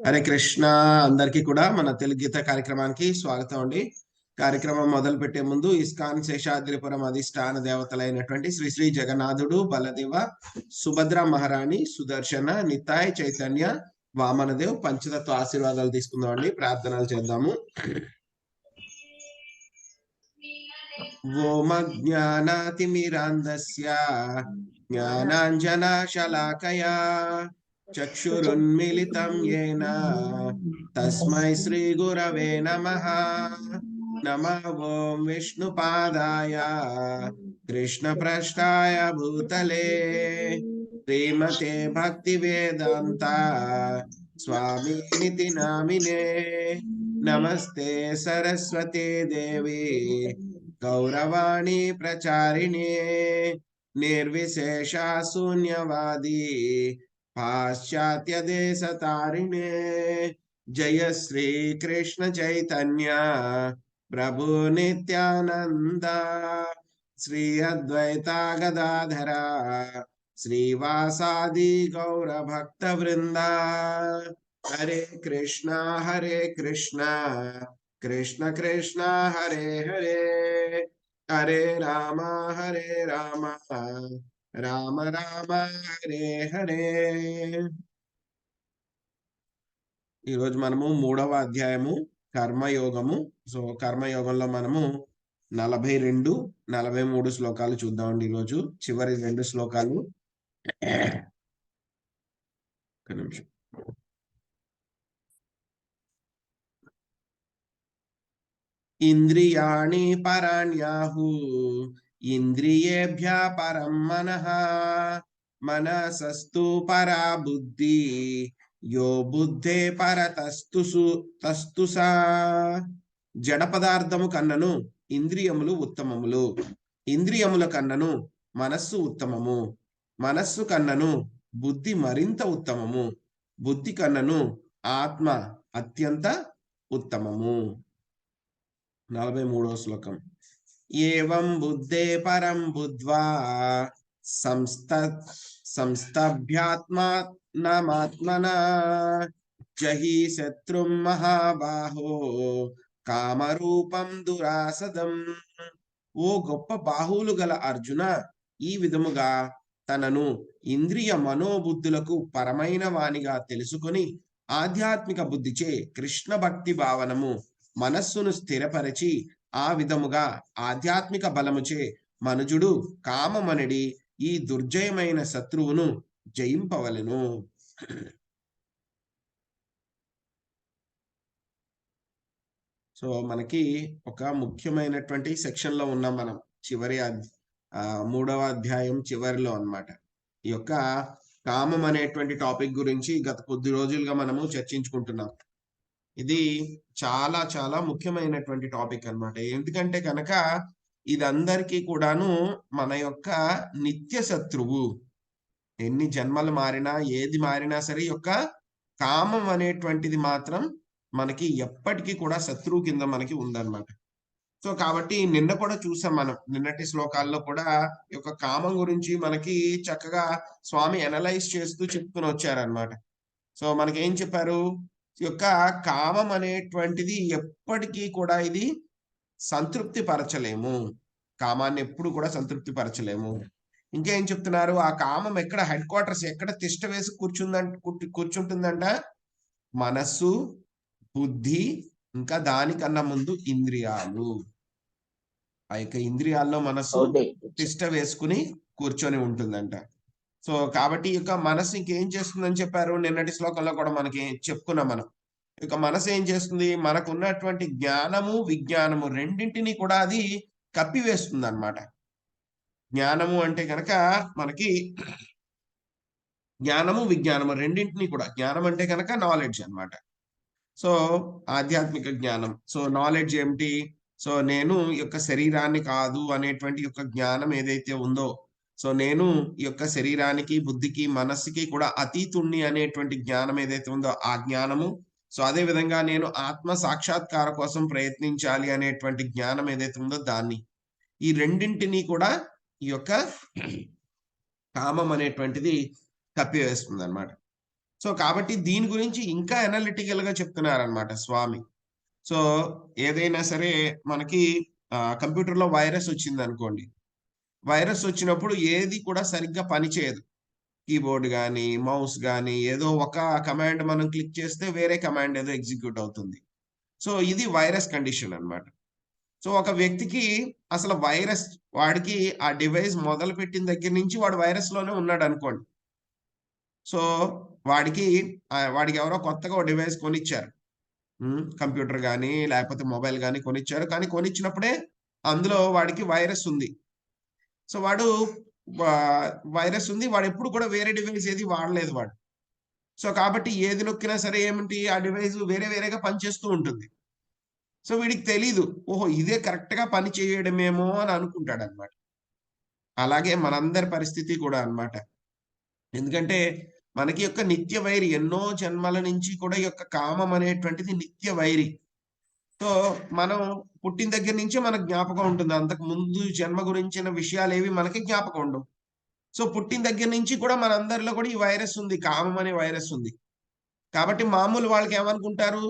హరే కృష్ణ. అందరికీ కూడా మన తెలుగు గీత కార్యక్రమానికి స్వాగతం అండి. కార్యక్రమం మొదలు పెట్టే ముందు ఇస్కాన్ శేషాద్రిపురం అధిష్టాన దేవతలైనటువంటి శ్రీ శ్రీ జగన్నాథుడు, బలదేవ, సుభద్ర మహారాణి, సుదర్శన, నితాయ్, చైతన్య, వామనదేవ్ పంచతత్వ ఆశీర్వాదాలు తీసుకుందాం అండి. ప్రార్థనలు చేద్దాము. ఓం అజ్ఞానాతిమిరాంధస్య జ్ఞానాంజనశలాకయా చక్షురున్మిలితం యేన తస్మై శ్రీ గురవే నమః. నమః ఓం విష్ణుపాదాయ కృష్ణప్రష్టాయ భూతలే శ్రీమతే భక్తివేదాంత స్వామినితి నామినే. నమస్తే సరస్వతే దేవి గౌరవాణి ప్రచారిణే నిర్విశేష శూన్యవాది పాశ్చాత్య దేశ తారిణే. జయ శ్రీ కృష్ణ చైతన్య ప్రభు నిత్యానంద శ్రీ అద్వైత గదాధర శ్రీవాసాది గౌర భక్త వృంద. హరే కృష్ణ కృష్ణ కృష్ణ హరే హరే, హరే రామ రామ రామ హరే హరే. ఈరోజు మనము 3వ అధ్యాయము కర్మయోగము. సో కర్మయోగంలో మనము 42, 43 శ్లోకాలు చూద్దామండి. ఈరోజు చివరి 2 శ్లోకాలు. ఒక నిమిషం. ఇంద్రియాణి పరాణ్యాహు ఇంద్రియేభ్య పరం మనః మనసస్తు పరా బుద్ధి యో బుద్ధే పరతస్తుసా. జడ పదార్థము కన్నను ఇంద్రియములు ఉత్తమములు, ఇంద్రియముల కన్నను మనస్సు ఉత్తమము, మనస్సు కన్నను బుద్ధి మరింత ఉత్తమము, బుద్ధి కన్నను ఆత్మ అత్యంత ఉత్తమము. 43వ శ్లోకం. ఏవం బుద్ధే పరం బుద్ధ్వా సంస్తభ్యాత్మాత్మనా జహి శత్రుం మహాబాహో కామరూపం దురాసదం. ఓ గొప్ప బాహువులు గల అర్జున, ఈ విధముగా తనను ఇంద్రియ మనోబుద్ధులకు పరమైన వానిగా తెలుసుకొని ఆధ్యాత్మిక బుద్ధిచే కృష్ణ భక్తి భావనము మనస్సును స్థిరపరచి ఆ విధముగా ఆధ్యాత్మిక బలముచే మనుజుడు కామమనడి ఈ దుర్జయమైన శత్రువును జయింపవలెను. సో మనకి ఒక ముఖ్యమైనటువంటి సెక్షన్ లో ఉన్నాం మనం. చివరి 3వ అధ్యాయం చివరిలో అన్నమాట. ఈ యొక్క కామం అనేటువంటి టాపిక్ గురించి గత కొద్ది రోజులుగా మనము చర్చించుకుంటున్నాం. ఇది చాలా చాలా ముఖ్యమైనటువంటి టాపిక్ అన్నమాట. ఎందుకంటే కనుక ఇదందరికీ కూడాను మన యొక్క నిత్య శత్రువు. ఎన్ని జన్మలు మారినా ఏది మారినా సరే యొక్క కామం అనేటువంటిది మాత్రం మనకి ఎప్పటికీ కూడా శత్రువు కింద మనకి ఉందన్నమాట. సో కాబట్టి నిన్న కూడా చూసాం మనం. నిన్నటి శ్లోకాల్లో కూడా ఈ యొక్క కామం గురించి మనకి చక్కగా స్వామి అనలైజ్ చేస్తూ చెప్తూనే వచ్చారనమాట. సో మనకి ఏం చెప్పారు? యొక్క కామం అనేటువంటిది ఎప్పటికీ కూడా ఇది సంతృప్తి పరచలేము. కామాన్ని ఎప్పుడు కూడా సంతృప్తి పరచలేము. ఇంకేం చెప్తున్నారు? ఆ కామం ఎక్కడ హెడ్ క్వార్టర్స్ ఎక్కడ తిష్ట వేసి కూర్చుంటుందంట? మనస్సు, బుద్ధి, ఇంకా దానికన్నా ముందు ఇంద్రియాలు. ఆ యొక్క ఇంద్రియాల్లో మనస్సు తిష్ట వేసుకుని కూర్చొని ఉంటుందంట. సో కాబట్టి ఈ యొక్క మనసు ఇంకేం చేస్తుందని చెప్పారు? నిన్నటి శ్లోకంలో కూడా మనకి చెప్పుకున్నాం మనం. ఈ యొక్క మనసు ఏం చేస్తుంది? మనకు ఉన్నటువంటి జ్ఞానము విజ్ఞానము రెండింటినీ కూడా అది కప్పివేస్తుంది అన్నమాట. జ్ఞానము అంటే కనుక మనకి జ్ఞానము విజ్ఞానము రెండింటినీ కూడా, జ్ఞానం అంటే కనుక నాలెడ్జ్ అన్నమాట. సో ఆధ్యాత్మిక జ్ఞానం. సో నాలెడ్జ్ ఏమిటి? సో నేను ఈ యొక్క శరీరాన్ని కాదు అనేటువంటి యొక్క జ్ఞానం ఏదైతే ఉందో, సో నేను ఈ యొక్క శరీరానికి, బుద్ధికి, మనస్సుకి కూడా అతీతుణ్ణి అనేటువంటి జ్ఞానం ఏదైతే ఉందో ఆ జ్ఞానము. సో అదే విధంగా నేను ఆత్మ సాక్షాత్కార కోసం ప్రయత్నించాలి అనేటువంటి జ్ఞానం ఏదైతే ఉందో దాన్ని. ఈ రెండింటినీ కూడా ఈ యొక్క కామం అనేటువంటిది కప్పివేస్తుంది అనమాట. సో కాబట్టి దీని గురించి ఇంకా అనలిటికల్ గా చెప్తున్నారనమాట స్వామి. సో ఏదైనా సరే మనకి కంప్యూటర్లో వైరస్ వచ్చిందనుకోండి. వైరస్ వచ్చినప్పుడు ఏది కూడా సరిగ్గా పనిచేయదు. కీబోర్డ్ గానీ, మౌస్ గానీ ఏదో ఒక కమాండ్ మనం క్లిక్ చేస్తే వేరే కమాండ్ ఏదో ఎగ్జిక్యూట్ అవుతుంది. సో ఇది వైరస్ కండిషన్ అన్నమాట. సో ఒక వ్యక్తికి అసలు వైరస్ వాడికి ఆ డివైస్ మొదలుపెట్టిన దగ్గర నుంచి వాడు వైరస్‌లోనే ఉన్నాడనుకోండి. సో వాడికి ఎవరో కొత్తగా ఓ డివైస్ కొనిచ్చారు. కంప్యూటర్ గానీ, లేకపోతే మొబైల్ గానీ కొనిచ్చారు. కానీ కొనిచ్చినప్పుడే అందులో వాడికి వైరస్ ఉంది. సో వాడు వా వైరస్ ఉంది. వాడెప్పుడు కూడా వేరే డివైస్ ఏది వాడలేదు వాడు. సో కాబట్టి ఏది నొక్కినా సరే ఏమిటి ఆ డివైస్ వేరే వేరేగా పనిచేస్తూ ఉంటుంది. సో వీడికి తెలీదు. ఓహో! ఇదే కరెక్ట్‌గా పని చేయడమేమో అని అనుకుంటాడన్నమాట. అలాగే మనందరి పరిస్థితి కూడా అన్నమాట. ఎందుకంటే మనకి యొక్క నిత్య వైరి ఎన్నో జన్మల నుంచి కూడా ఈ యొక్క కామం అనేటువంటిది నిత్య వైరి. సో మనం పుట్టిన దగ్గర నుంచే మనకు జ్ఞాపకం ఉంటుంది. అంతకు ముందు జన్మ గురించిన విషయాలేవి మనకి జ్ఞాపకం ఉండవు. సో పుట్టిన దగ్గర నుంచి కూడా మనందరిలో కూడా ఈ వైరస్ ఉంది. కామం అనే వైరస్ ఉంది. కాబట్టి మామూలు వాళ్ళకేమనుకుంటారు,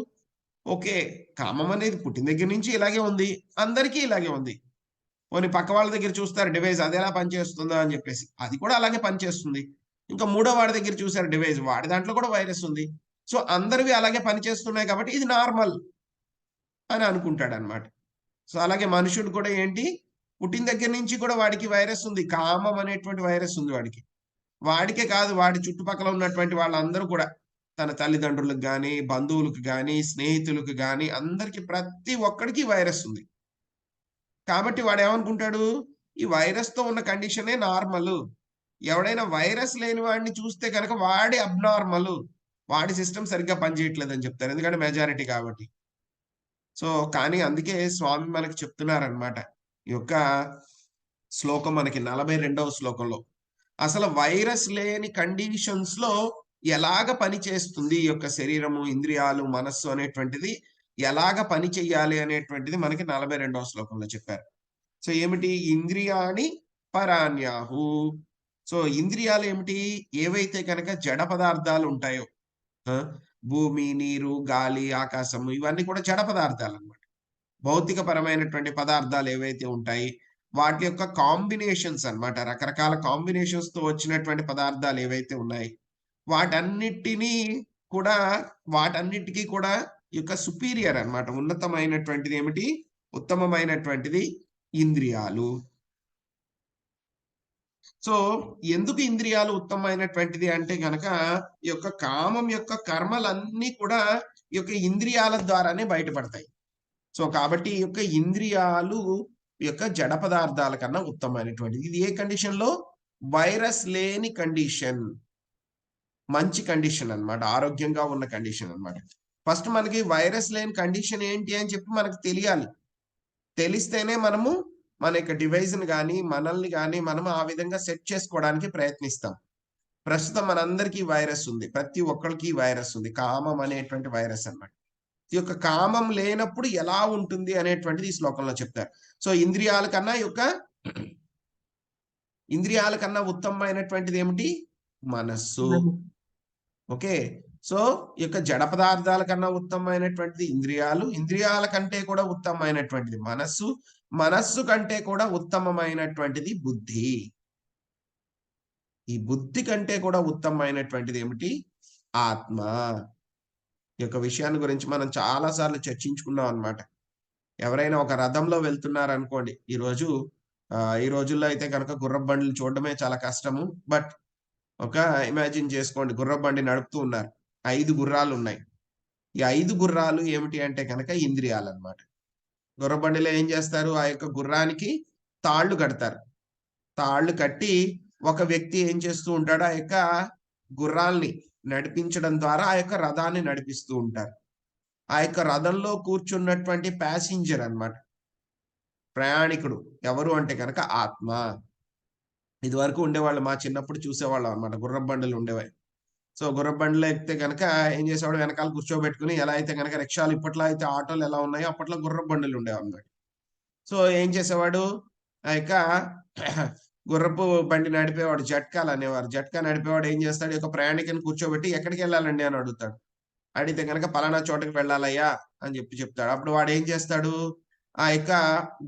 ఓకే. కామం అనేది పుట్టిన దగ్గర నుంచి ఇలాగే ఉంది. అందరికీ ఇలాగే ఉంది. పోనీ పక్క వాళ్ళ దగ్గర చూస్తారు డివైస్ అదెలా పనిచేస్తుందా అని జెప్పేసి. అది కూడా అలాగే పనిచేస్తుంది. ఇంకా మూడో వాడి దగ్గర చూసారు డివైస్ వాడి దాంట్లో కూడా వైరస్ ఉంది. సో అందరివి అలాగే పనిచేస్తున్నాయి కాబట్టి ఇది నార్మల్ అని అనుకుంటాడన్నమాట. సో అలాగే మనుషుడు కూడా ఏంటి, పుట్టిన దగ్గర నుంచి కూడా వాడికి వైరస్ ఉంది. కామం అనేటువంటి వైరస్ ఉంది వాడికి. వాడికే కాదు వాడి చుట్టుపక్కల ఉన్నటువంటి వాళ్ళందరూ కూడా తన తల్లిదండ్రులకు గాని, బంధువులకు గాని, స్నేహితులకు గాని అందరికి ప్రతి ఒక్కడికి వైరస్ ఉంది. కాబట్టి వాడేమనుకుంటాడు, ఈ వైరస్‌తో ఉన్న కండిషనే నార్మలు. ఎవడైనా వైరస్ లేని వాడిని చూస్తే గనక వాడే అబ్‌నార్మలు. వాడి సిస్టమ్ సరిగ్గా పనిచేయట్లేదని చెప్తారు. ఎందుకంటే మెజారిటీ కాబట్టి. సో, కానీ అందుకే స్వామి మనకి చెప్తున్నారనమాట. ఈ యొక్క శ్లోకం మనకి 42వ శ్లోకంలో. అసలు వైరస్ లేని కండిషన్స్‌లో ఎలాగ పని చేస్తుంది ఈ యొక్క శరీరము, ఇంద్రియాలు, మనస్సు అనేటువంటిది ఎలాగ పని చెయ్యాలి అనేటువంటిది మనకి 42వ శ్లోకంలో చెప్పారు. సో ఏమిటి? ఇంద్రియాణి పరాన్యాహు. సో ఇంద్రియాలేమిటి? ఏవైతే గనక జడ పదార్థాలుంటాయో ఆ! భూమి, నీరు, గాలి, ఆకాశము ఇవన్నీ కూడా జడ పదార్థాలన్నమాట. భౌతిక పరమైనటువంటి పదార్థాలు ఏవైతే ఉంటాయి, వాటి యొక్క కాంబినేషన్స్ అన్నమాట. రకరకాల కాంబినేషన్స్‌తో వచ్చినటువంటి పదార్థాలు ఏవైతే ఉన్నాయి, వాటన్నిటిని కూడా వాటన్నిటికి కూడా ఈ యొక్క సుపీరియర్ అన్నమాట. ఉన్నతమైనటువంటిది ఏమిటి? ఉత్తమమైనటువంటిది ఇంద్రియాలు. సో, ఎందుకు ఇంద్రియాలు ఉత్తమమైనటువంటిది అంటే గనక, ఈ యొక్క కామం యొక్క కర్మలన్నీ కూడా ఈ యొక్క ఇంద్రియాల ద్వారానే బయటపడతాయి. సో, కాబట్టి ఈ యొక్క ఇంద్రియాలు ఈ యొక్క జడ పదార్థాల కన్నా ఉత్తమమైనటువంటిది. ఇది ఏ కండిషన్‌లో? వైరస్ లేని కండిషన్. మంచి కండిషన్ అన్నమాట. ఆరోగ్యంగా ఉన్న కండిషన్ అన్నమాట. ఫస్ట్ మనకి వైరస్ లేని కండిషన్ ఏంటి అని చెప్పి మనకు తెలియాలి. తెలిస్తేనే మనము మన యొక్క డివైస్‌ని గాని, మనల్ని గాని మనము ఆ విధంగా సెట్ చేసుకోవడానికి ప్రయత్నిస్తాం. ప్రస్తుతం మనందరికీ వైరస్ ఉంది. ప్రతి ఒక్కళ్ళకి వైరస్ ఉంది. కామం అనేటువంటి వైరస్ అన్నమాట. ఈ యొక్క కామం లేనప్పుడు ఎలా ఉంటుంది అనేటువంటిది ఈ శ్లోకంలో చెప్తారు. సో, ఇంద్రియాల కన్నా ఉత్తమమైనటువంటిది ఏమిటి? మనస్సు. మనము. ఓకే. సో, ఈ యొక్క జడ పదార్థాల కన్నా ఉత్తమమైనటువంటిది ఇంద్రియాలు. ఇంద్రియాల కంటే కూడా ఉత్తమమైనటువంటిది మనస్సు. మనస్సు కంటే కూడా ఉత్తమమైనటువంటిది బుద్ధి. ఈ బుద్ధి కంటే కూడా ఉత్తమమైనటువంటిది ఏమిటి? ఆత్మ. ఈ యొక్క విషయాన్ని గురించి మనం చాలా సార్లు చర్చించుకున్నాం అన్నమాట. ఎవరైనా ఒక రథంలో వెళ్తున్నారనుకోండి. ఈ రోజుల్లో అయితే గనక గుర్రపు బండ్లు చూడడమే చాలా కష్టము. బట్ ఒక ఇమాజిన్ చేసుకోండి గుర్రపు బండి నడుపుతూ ఉన్నారు. 5 గుర్రాలున్నాయి. ఈ 5 గుర్రాలు ఏమిటి అంటే గనక ఇంద్రియాలన్నమాట. గుర్రపు బండిలో ఏం చేస్తారు? ఆ యొక్క గుర్రానికి తాళ్ళు కడతారు. తాళ్ళు కట్టి ఒక వ్యక్తి ఏం చేస్తూ ఉంటాడు? ఆ యొక్క గుర్రాల్ని నడిపించడం ద్వారా ఆ యొక్క రథాన్ని నడిపిస్తూ ఉంటారు. ఆ యొక్క రథంలో కూర్చున్నటువంటి ప్యాసింజర్ అన్నమాట. ప్రయాణికుడు ఎవరు అంటే గనక ఆత్మ. ఇదివరకు ఉండేవాళ్ళు మా చిన్నప్పుడు చూసేవాళ్ళం అన్నమాట. గుర్రపు బండులు ఉండేవాయి. సో, గుర్రపు బండిలో ఎక్కితే గనక ఏం చేసేవాడు వెనకాల కూర్చోబెట్టుకొని ఎలా అయితే గనక రిక్షాలు ఇప్పట్లో అయితే ఆటోలు ఎలా ఉన్నాయో అప్పట్లో గుర్రపు బండులు ఉండేవన్నమాట. సో, ఏం చేసేవాడు ఆ యొక్క గుర్రపు బండి నడిపేవాడు జట్కాలు అనేవారు. జట్కా నడిపేవాడు ఏం చేస్తాడు, ఈ యొక్క ప్రయాణికుని కూర్చోబెట్టి ఎక్కడికెళ్ళాలండి అని అడుగుతాడు. అడిగితే గనక పలానా చోటకి వెళ్ళాలయ్యా అని చెప్తాడు. అప్పుడు వాడేం చేస్తాడు, ఆ యొక్క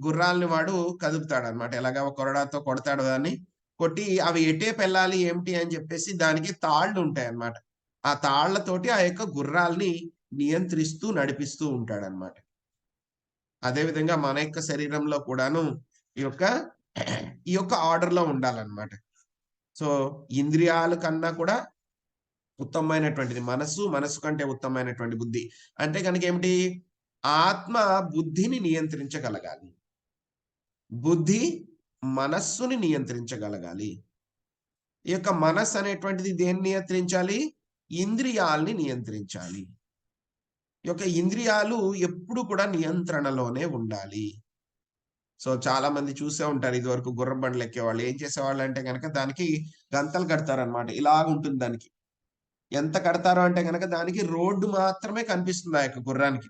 గుర్రాల్ని వాడు కదుపుతాడనమాట. ఎలాగా ఒక కొరడాతో కొడతాడు దాన్ని. కొట్టి అవి ఎటేపెళ్ళాలి ఏమిటి అని చెప్పేసి దానికి తాళ్ళుంటాయన్నమాట. ఆ తాళ్ళతోటి ఆ యొక్క గుర్రాల్ని నియంత్రిస్తూ నడిపిస్తూ ఉంటాడనమాట. అదే విధంగా మన యొక్క శరీరంలో కూడాను ఈ యొక్క ఈ యొక్క ఆర్డర్‌లో ఉండాలన్నమాట. సో, ఇంద్రియాల కన్నా కూడా ఉత్తమమైనటువంటిది మనస్సు, మనస్సు కంటే ఉత్తమమైనటువంటి బుద్ధి. అంటే గనుక ఏమిటి? ఆత్మ బుద్ధిని నియంత్రించగలగాలి. బుద్ధి మనస్సుని నియంత్రించగలగాలి. ఈ యొక్క మనస్సు అనేటువంటిది దేన్ని నియంత్రించాలి? ఇంద్రియాల్ని నియంత్రించాలి. ఈ యొక్క ఇంద్రియాలు ఎప్పుడు కూడా నియంత్రణలోనే ఉండాలి. సో, చాలా మంది చూసే ఉంటారు. ఇదివరకు గుర్రపు బండ్లు ఎక్కేవాళ్ళు. ఏం చేసేవాళ్ళంటే గనక దానికి గంతలు కడతారనమాట. ఇలాగుంటుంది దానికి. ఎంత కడతారు అంటే గనక దానికి రోడ్డు మాత్రమే కనిపిస్తుంది ఆ యొక్క గుర్రానికి.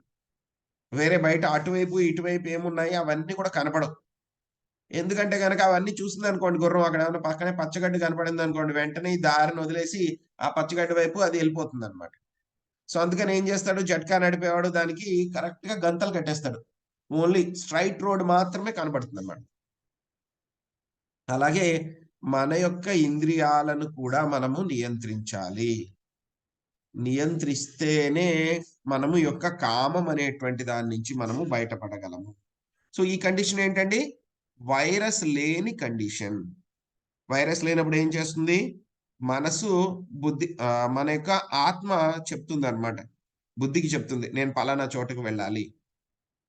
వేరే బయట అటువైపు, ఇటువైపు ఏమున్నాయి అవన్నీ కూడా కనపడవు. ఎందుకంటే గనక అవన్నీ చూసిందనుకోండి గుర్రం అక్కడ ఏమన్నా పక్కనే పచ్చగడ్డి కనపడిందనుకోండి వెంటనే ఈ దారిని వదిలేసి ఆ పచ్చగడ్డి వైపు అది ఎళ్ళిపోతుందనమాట. సో, అందుకని ఏం చేస్తాడు జట్కా నడిపేవాడు దానికి కరెక్ట్‌గా గంతలు కట్టేస్తాడు. ఓన్లీ స్ట్రెయిట్ రోడ్ మాత్రమే కనపడుతుందనమాట. అలాగే మన యొక్క ఇంద్రియాలను కూడా మనము నియంత్రించాలి. నియంత్రిస్తేనే మనము యొక్క కామం అనేటువంటి దాని నుంచి మనము బయటపడగలము. సో, ఈ కండిషన్ ఏంటండి? వైరస్ లేని కండిషన్. వైరస్ లేనప్పుడు ఏం చేస్తుంది? మనసు మన యొక్క ఆత్మ చెప్తుందనమాట. బుద్ధికి చెప్తుంది. నేను పలానా చోటకి వెళ్ళాలి.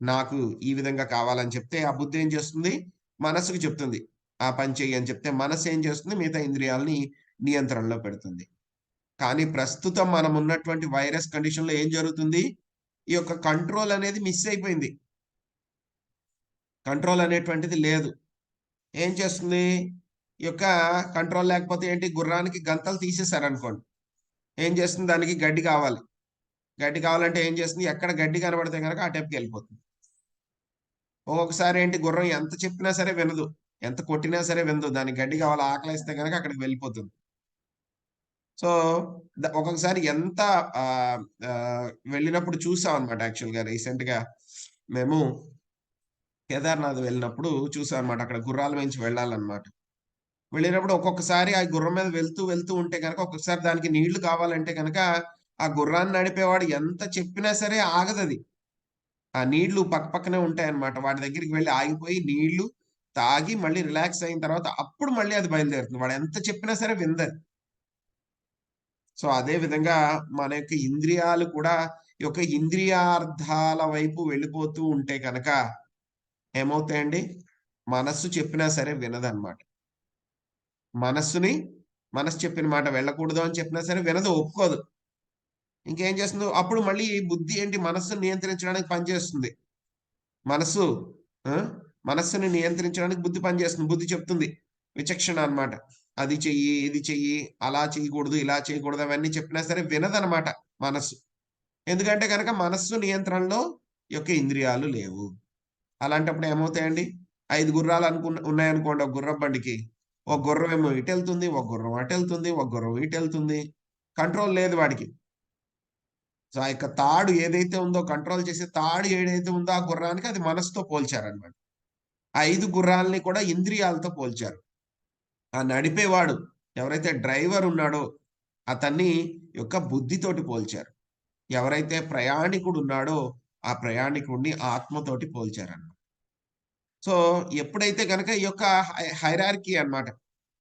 నాకు ఈ విధంగా కావాలని చెప్తే, ఆ బుద్ధి ఏం చేస్తుంది? మనస్సుకి చెప్తుంది. ఆ పని చెయ్యి అని చెప్తే, మనస్సు ఏం చేస్తుంది? మిగతా ఇంద్రియాలని నియంత్రణలో పెడుతుంది. కానీ ప్రస్తుతం మనమున్నటువంటి వైరస్ కండిషన్‌లో ఏం జరుగుతుంది? ఈ యొక్క కంట్రోల్ అనేది మిస్ అయిపోయింది. కంట్రోల్ అనేటువంటిది లేదు. ఏం చేస్తుంది? ఈ యొక్క కంట్రోల్ లేకపోతే ఏంటి? గుర్రానికి గంతలు తీసేసారనుకోండి. ఏం చేస్తుంది? దానికి గడ్డి కావాలి. గడ్డి కావాలంటే ఏం చేస్తుంది? ఎక్కడ గడ్డి కనబడితే గనక ఆ టైప్‌కెళ్ళిపోతుంది. ఒక్కొక్కసారి ఏంటి గుర్రం ఎంత చెప్పినా సరే వినదు. ఎంత కొట్టినా సరే వినదు. దానికి గడ్డి కావాలి ఆకలేస్తే గనక అక్కడికి వెళ్ళిపోతుంది. సో, ఒక్కొక్కసారి ఎంత ఆహ్, ఆహ్, వెళ్ళినప్పుడు చూసామనమాట యాక్చువల్‌గా రీసెంట్‌గా మేము కేదార్‌నాథ్ వెళ్ళినప్పుడు చూసామనమాట. అక్కడ గుర్రాల మీంచి వెళ్ళాలనమాట. వెళ్ళినప్పుడు ఒక్కొక్కసారి ఆ గుర్రం మీద వెళ్తూ ఉంటే గనక ఒక్కొక్కసారి దానికి నీళ్లు కావాలంటే గనక ఆ గుర్రాన్ని నడిపేవాడు ఎంత చెప్పినా సరే ఆగదది. ఆ నీళ్లు పక్కనే ఉంటాయన్నమాట. వాటి దగ్గరికి వెళ్లి ఆగిపోయి నీళ్లు తాగి మళ్ళీ రిలాక్స్ అయిన తర్వాత అప్పుడు మళ్ళీ అది బయలుదేరుతుంది. వాడు ఎంత చెప్పినా సరే వినదది. సో, అదే విధంగా మన యొక్క ఇంద్రియాలు కూడా ఈ యొక్క ఇంద్రియార్థాల వైపు వెళ్ళిపోతూ ఉంటే గనక ఏమవుతాయండి? మనస్సు చెప్పినా సరే వినదన్నమాట. మనస్సుని మనస్సు చెప్పిన మాట వెళ్ళకూడదు అని చెప్పినా సరే వినదు, ఒప్పుకోదు. ఇంకేం చేస్తుంది? అప్పుడు మళ్ళీ బుద్ధి ఏంటి మనస్సుని నియంత్రించడానికి పనిచేస్తుంది. మనస్సు ఆ! మనస్సుని నియంత్రించడానికి బుద్ధి పనిచేస్తుంది. బుద్ధి చెప్తుంది. విచక్షణ అన్నమాట. అది చెయ్యి, ఇది చెయ్యి, అలా చేయకూడదు, ఇలా చేయకూడదు అవన్నీ చెప్పినా సరే వినదనమాట మనస్సు. ఎందుకంటే గనక మనస్సు నియంత్రణలో ఈ యొక్క ఇంద్రియాలు లేవు. అలాంటప్పుడు ఏమవుతాయండి? 5 గుర్రాలు ఉన్నాయనుకోండి ఒక గుర్రపు బండికి. ఒక గుర్రం ఏమో ఇటెళ్తుంది, ఒక గుర్రం అటెళ్తుంది, ఒక గుర్రం ఇటెళ్తుంది. కంట్రోల్ లేదు వాడికి. సో, ఆ యొక్క తాడు ఏదైతే ఉందో కంట్రోల్ చేసే తాడు ఏదైతే ఉందో ఆ గుర్రానికి అది మనసుతో పోల్చారన్నమాట. 5 గుర్రాల్ని కూడా ఇంద్రియాలతో పోల్చారు. ఆ నడిపేవాడు ఎవరైతే డ్రైవర్ ఉన్నాడో అతన్ని యొక్క బుద్ధితోటి పోల్చారు. ఎవరైతే ప్రయాణికుడు ఉన్నాడో ఆ ప్రయాణికుడిని ఆత్మతోటి పోల్చారన్నమాట. సో, ఎప్పుడైతే గనక ఈ యొక్క హైరార్కీ అన్నమాట.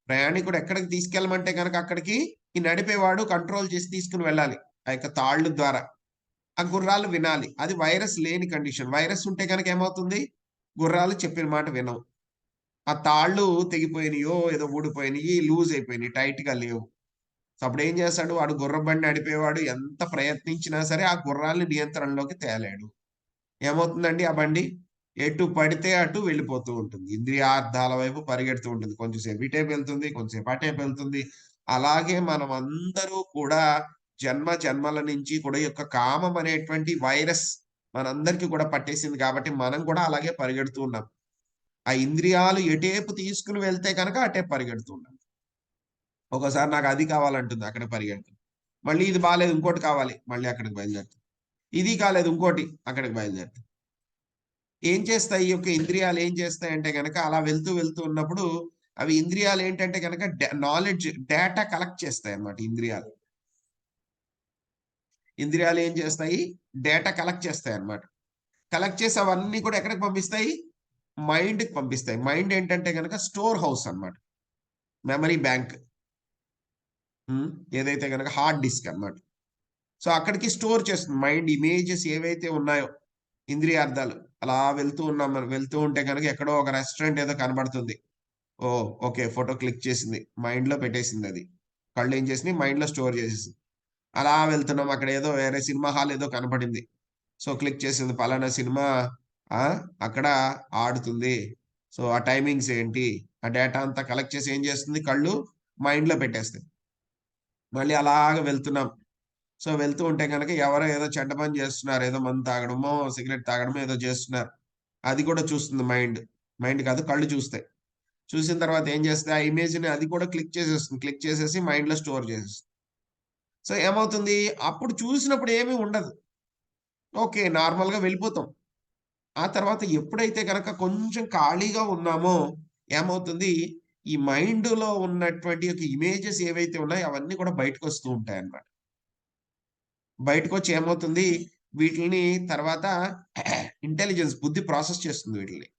ప్రయాణికుడు ఎక్కడికి తీసుకెళ్ళమంటే గనక అక్కడికి ఈ నడిపేవాడు కంట్రోల్ చేసి తీసుకొని వెళ్ళాలి. ఆ యొక్క తాళ్ళు ద్వారా. ఆ గుర్రాలు వినాలి. అది వైరస్ లేని కండిషన్. వైరస్ ఉంటే గనక ఏమవుతుంది? గుర్రాలు చెప్పిన మాట వినవు. ఆ తాళ్ళు తెగిపోయినాయో, ఏదో ఊడిపోయినాయి, లూజ్ అయిపోయినాయి. టైట్‌గా లేవు. సో, అప్పుడేం చేస్తాడు? వాడు గుర్రపు బండి నడిపేవాడు ఎంత ప్రయత్నించినా సరే ఆ గుర్రాల్ని నియంత్రణలోకి తేలేడు. ఏమవుతుందండి ఆ బండి? ఎటు పడితే అటు వెళ్ళిపోతూ ఉంటుంది. ఇంద్రియార్థాల వైపు పరిగెడుతూ ఉంటుంది. కొంచెం సేపు ఇటేపు వెళ్తుంది, కొంచెంసేపు అటేపు వెళ్తుంది. అలాగే మనమందరూ కూడా జన్మల నుంచి కూడా ఈ యొక్క కామం అనేటువంటి వైరస్ మనందరికీ కూడా పట్టేసింది కాబట్టి మనం కూడా అలాగే పరిగెడుతూ ఉన్నాం. ఆ ఇంద్రియాలు ఎటేపు తీసుకుని వెళ్తే కనుక అటే పరిగెడుతుంటాం. ఒకసారి నాకు అది కావాలంటుంది, అక్కడ పరిగెడుతుంది. మళ్ళీ ఇది బాగాలేదు, ఇంకోటి కావాలి, మళ్ళీ అక్కడికి బయలుదేరుతుంది. ఇది కాలేదు, ఇంకోటి అక్కడికి బయలుదేరుతుంది. ఏం చేస్తాయి ఈ యొక్క ఇంద్రియాలు ఏం చేస్తాయంటే కనుక అలా వెళ్తూ వెళ్తూ ఉన్నప్పుడు అవి ఇంద్రియాలు ఏంటంటే కనుక నాలెడ్జ్ డేటా కలెక్ట్ చేస్తాయి అన్నమాట. ఇంద్రియాలు ఇంద్రియాలు ఏం చేస్తాయి, డేటా కలెక్ట్ చేస్తాయి అన్నమాట. కలెక్ట్ చేసి అవన్నీ కూడా ఎక్కడికి పంపిస్తాయి, మైండ్కి పంపిస్తాయి. మైండ్ ఏంటంటే కనుక స్టోర్ హౌస్ అన్నమాట, మెమరీ బ్యాంక్, ఏదైతే కనుక హార్డ్ డిస్క్ అన్నమాట. సో అక్కడికి స్టోర్ చేస్తుంది మైండ్ ఇమేజెస్ ఏవైతే ఉన్నాయో ఇంద్రియార్థాలు. అలా వెళ్తూ ఉన్నాం, మనం వెళ్తూ ఉంటే కనుక ఎక్కడో ఒక రెస్టారెంట్ ఏదో కనబడుతుంది. ఓ ఓకే, ఫోటో క్లిక్ చేసింది, మైండ్ లో పెట్టేసింది. అది కళ్ళు ఏం చేసింది, మైండ్ లో స్టోర్ చేసేసింది. అలా వెళ్తున్నాం, అక్కడ ఏదో వేరే సినిమా హాల్ ఏదో కనపడింది. సో క్లిక్ చేసింది, పలానా సినిమా అక్కడ ఆడుతుంది. సో ఆ టైమింగ్స్ ఏంటి, ఆ డేటా అంతా కలెక్ట్ చేసి ఏం చేస్తుంది, కళ్ళు మైండ్ లో పెట్టేస్తాయి. మళ్ళీ అలాగ వెళ్తున్నాం. సో వెళ్తూ ఉంటే కనుక ఎవరో ఏదో చెడ్డ పని చేస్తున్నారు, ఏదో మందు తాగడమో సిగరెట్ తాగడమో ఏదో చేస్తున్నారు. అది కూడా చూస్తుంది మైండ్. మైండ్ కాదు, కళ్ళు చూస్తాయి. చూసిన తర్వాత ఏం చేస్తే ఆ ఇమేజ్ ని అది కూడా క్లిక్ చేసేస్తుంది. క్లిక్ చేసేసి మైండ్ లో స్టోర్ చేసేస్తుంది. సో ఏమవుతుంది, అప్పుడు చూసినప్పుడు ఏమీ ఉండదు, ఓకే నార్మల్ గా వెళ్ళిపోతాం. ఆ తర్వాత ఎప్పుడైతే కనుక కొంచెం ఖాళీగా ఉన్నామో ఏమవుతుంది, ఈ మైండ్ లో ఉన్నటువంటి ఇమేజెస్ ఏవైతే ఉన్నాయో అవన్నీ కూడా బయటకు వస్తూ ఉంటాయి అన్నమాట. బయటకు వచ్చి ఏమవుతుంది, వీటిని తర్వాత ఇంటెలిజెన్స్ బుద్ధి ప్రాసెస్ చేస్తుంది. వీటిని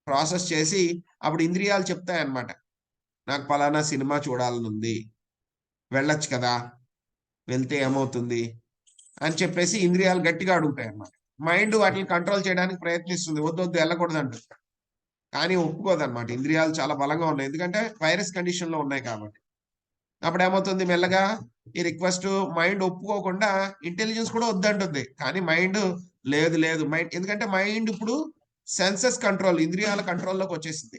ప్రాసెస్ చేసి అప్పుడు ఇంద్రియాలు చెప్తాయి అన్నమాట, నాకు పలానా సినిమా చూడాలని ఉంది, వెళ్ళొచ్చు కదా, వెళ్తే ఏమవుతుంది అని చెప్పేసి ఇంద్రియాలు గట్టిగా అడుగుతాయి అన్నమాట. మైండ్ వాటిని కంట్రోల్ చేయడానికి ప్రయత్నిస్తుంది, వద్దు వద్దు వెళ్ళకూడదు అంటుంది. కానీ ఒప్పుకోదన్నమాట. ఇంద్రియాలు చాలా బలంగా ఉన్నాయి, ఎందుకంటే వైరస్ కండిషన్ లో ఉన్నాయి కాబట్టి. అప్పుడు ఏమవుతుంది, మెల్లగా ఈ రిక్వెస్ట్ మైండ్ ఒప్పుకోకుండా ఇంటెలిజెన్స్ కూడా వద్దంటుంది. కానీ మైండ్ లేదు లేదు, మైండ్ ఎందుకంటే మైండ్ ఇప్పుడు సెన్సెస్ కంట్రోల్, ఇంద్రియాల కంట్రోల్లోకి వచ్చేసింది.